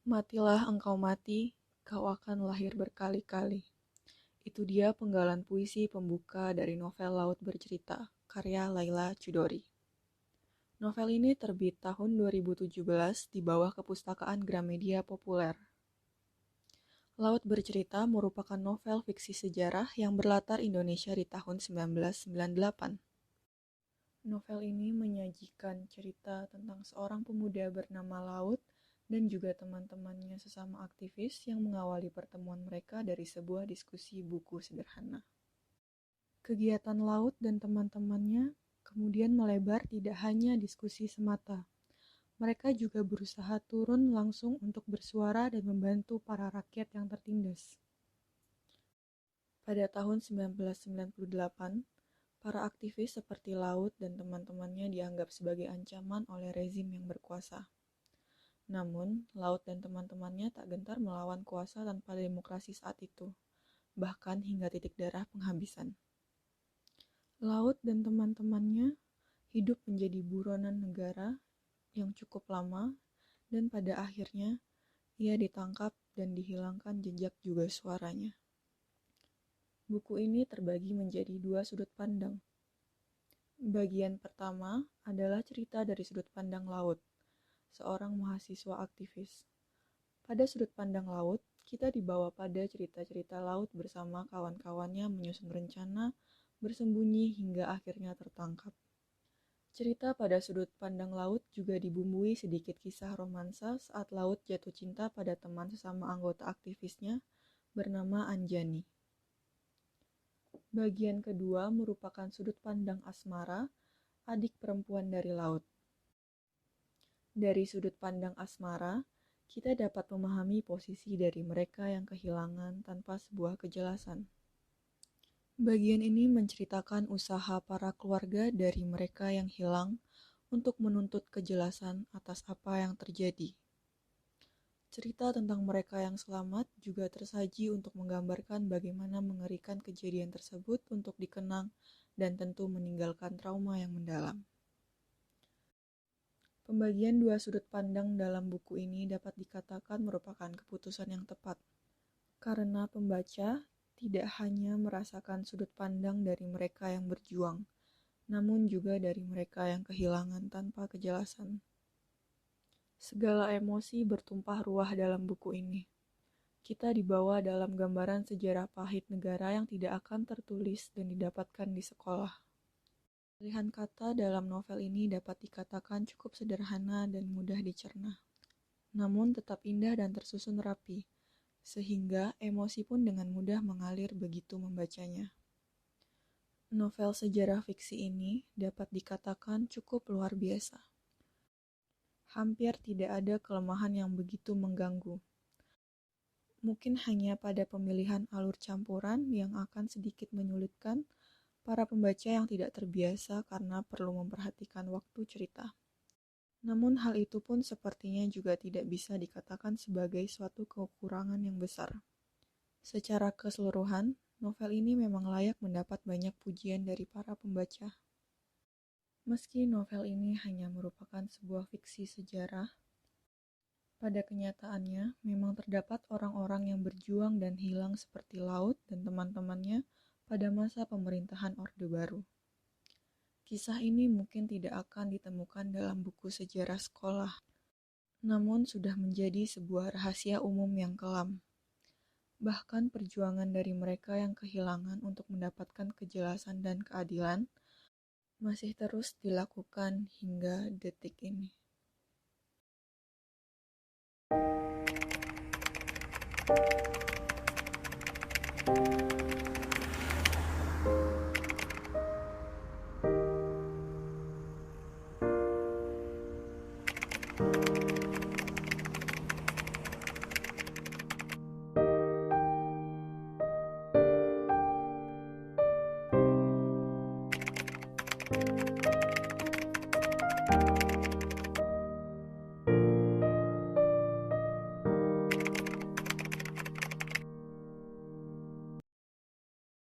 Matilah engkau mati, kau akan lahir berkali-kali. Itu dia penggalan puisi pembuka dari novel Laut Bercerita, karya Laila Chudori. Novel ini terbit tahun 2017 di bawah Kepustakaan Gramedia Populer. Laut Bercerita merupakan novel fiksi sejarah yang berlatar Indonesia di tahun 1998. Novel ini menyajikan cerita tentang seorang pemuda bernama Laut dan juga teman-temannya sesama aktivis yang mengawali pertemuan mereka dari sebuah diskusi buku sederhana. Kegiatan Laut dan teman-temannya kemudian melebar tidak hanya diskusi semata. Mereka juga berusaha turun langsung untuk bersuara dan membantu para rakyat yang tertindas. Pada tahun 1998, para aktivis seperti Laut dan teman-temannya dianggap sebagai ancaman oleh rezim yang berkuasa. Namun, Laut dan teman-temannya tak gentar melawan kuasa tanpa demokrasi saat itu, bahkan hingga titik darah penghabisan. Laut dan teman-temannya hidup menjadi buronan negara yang cukup lama, dan pada akhirnya ia ditangkap dan dihilangkan jejak juga suaranya. Buku ini terbagi menjadi dua sudut pandang. Bagian pertama adalah cerita dari sudut pandang Laut, seorang mahasiswa aktivis. Pada sudut pandang Laut, kita dibawa pada cerita-cerita Laut bersama kawan-kawannya menyusun rencana, bersembunyi hingga akhirnya tertangkap. Cerita pada sudut pandang Laut juga dibumbui sedikit kisah romansa saat Laut jatuh cinta pada teman sesama anggota aktivisnya bernama Anjani. Bagian kedua merupakan sudut pandang Asmara, adik perempuan dari Laut. Dari sudut pandang Asmara, kita dapat memahami posisi dari mereka yang kehilangan tanpa sebuah kejelasan. Bagian ini menceritakan usaha para keluarga dari mereka yang hilang untuk menuntut kejelasan atas apa yang terjadi. Cerita tentang mereka yang selamat juga tersaji untuk menggambarkan bagaimana mengerikan kejadian tersebut untuk dikenang dan tentu meninggalkan trauma yang mendalam. Pembagian dua sudut pandang dalam buku ini dapat dikatakan merupakan keputusan yang tepat, karena pembaca tidak hanya merasakan sudut pandang dari mereka yang berjuang, namun juga dari mereka yang kehilangan tanpa kejelasan. Segala emosi bertumpah ruah dalam buku ini. Kita dibawa dalam gambaran sejarah pahit negara yang tidak akan tertulis dan didapatkan di sekolah. Pilihan kata dalam novel ini dapat dikatakan cukup sederhana dan mudah dicerna, namun tetap indah dan tersusun rapi, sehingga emosi pun dengan mudah mengalir begitu membacanya. Novel sejarah fiksi ini dapat dikatakan cukup luar biasa. Hampir tidak ada kelemahan yang begitu mengganggu. Mungkin hanya pada pemilihan alur campuran yang akan sedikit menyulitkan para pembaca yang tidak terbiasa karena perlu memperhatikan waktu cerita. Namun hal itu pun sepertinya juga tidak bisa dikatakan sebagai suatu kekurangan yang besar. Secara keseluruhan, novel ini memang layak mendapat banyak pujian dari para pembaca. Meski novel ini hanya merupakan sebuah fiksi sejarah, pada kenyataannya memang terdapat orang-orang yang berjuang dan hilang seperti Laut dan teman-temannya pada masa pemerintahan Orde Baru. Kisah ini mungkin tidak akan ditemukan dalam buku sejarah sekolah, namun sudah menjadi sebuah rahasia umum yang kelam. Bahkan perjuangan dari mereka yang kehilangan untuk mendapatkan kejelasan dan keadilan masih terus dilakukan hingga detik ini.